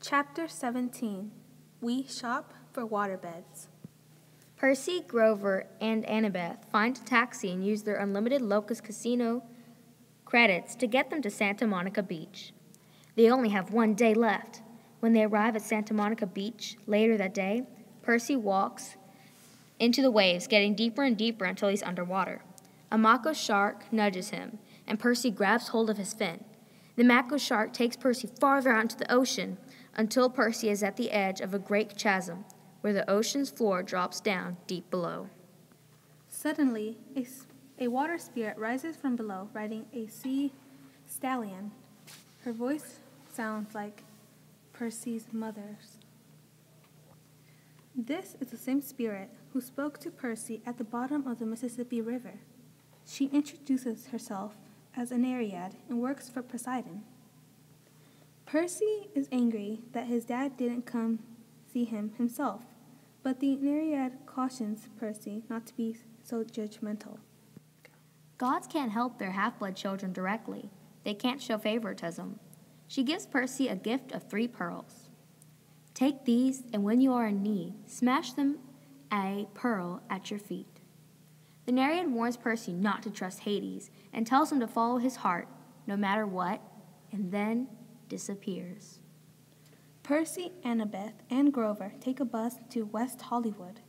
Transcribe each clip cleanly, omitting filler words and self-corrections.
Chapter 17. We Shop for Waterbeds. Percy, Grover, and Annabeth find a taxi and use their unlimited Locust Casino credits to get them to Santa Monica Beach. They only have one day left. When they arrive at Santa Monica Beach later that day, Percy walks into the waves, getting deeper and deeper until he's underwater. A mako shark nudges him, and Percy grabs hold of his fin. The mako shark takes Percy farther out into the ocean until Percy is at the edge of a great chasm, where the ocean's floor drops down deep below. Suddenly, a water spirit rises from below, riding a sea stallion. Her voice sounds like Percy's mother's. This is the same spirit who spoke to Percy at the bottom of the Mississippi River. She introduces herself as a Nereid and works for Poseidon. Percy is angry that his dad didn't come see him himself, but the Nereid cautions Percy not to be so judgmental. Gods can't help their half-blood children directly. They can't show favoritism. She gives Percy a gift of 3 pearls. Take these, and when you are in need, smash them a pearl at your feet. The Nereid warns Percy not to trust Hades and tells him to follow his heart, no matter what, and then disappears. Percy, Annabeth, and Grover take a bus to West Hollywood.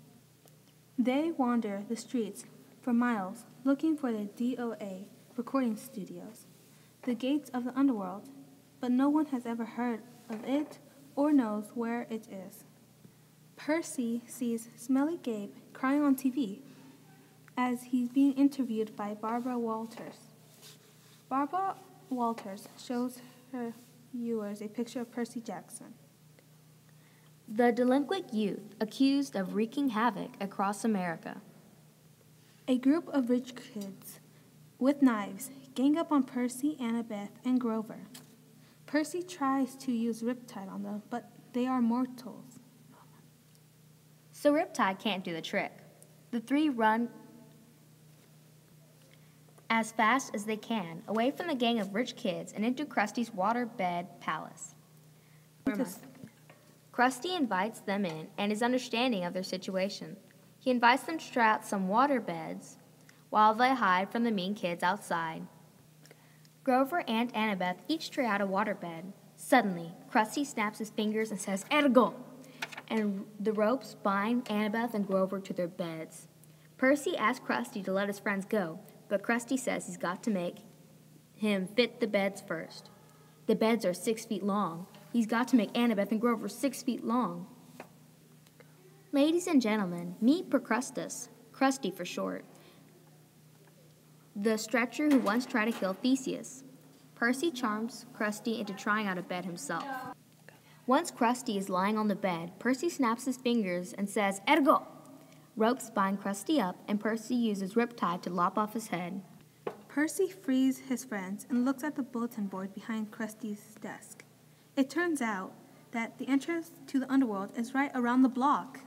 They wander the streets for miles looking for the DOA recording studios, the gates of the underworld, but no one has ever heard of it or knows where it is. Percy sees Smelly Gabe crying on TV as he's being interviewed by Barbara Walters. Barbara Walters shows her viewers a picture of Percy Jackson, the delinquent youth accused of wreaking havoc across America. A group of rich kids with knives gang up on Percy, Annabeth, and Grover. Percy tries to use Riptide on them, but they are mortals. So Riptide can't do the trick. The 3 run as fast as they can, away from the gang of rich kids and into Krusty's waterbed palace. Krusty invites them in and is understanding of their situation. He invites them to try out some waterbeds while they hide from the mean kids outside. Grover and Annabeth each try out a waterbed. Suddenly, Krusty snaps his fingers and says, "Ergo!" and the ropes bind Annabeth and Grover to their beds. Percy asks Krusty to let his friends go, but Krusty says he's got to make him fit the beds first. The beds are 6 feet long. He's got to make Annabeth and Grover 6 feet long. Ladies and gentlemen, meet Procrustes, Krusty for short, the stretcher who once tried to kill Theseus. Percy charms Krusty into trying out a bed himself. Once Krusty is lying on the bed, Percy snaps his fingers and says, "Ergo!" Ropes bind Krusty up, and Percy uses Riptide to lop off his head. Percy frees his friends and looks at the bulletin board behind Krusty's desk. It turns out that the entrance to the underworld is right around the block.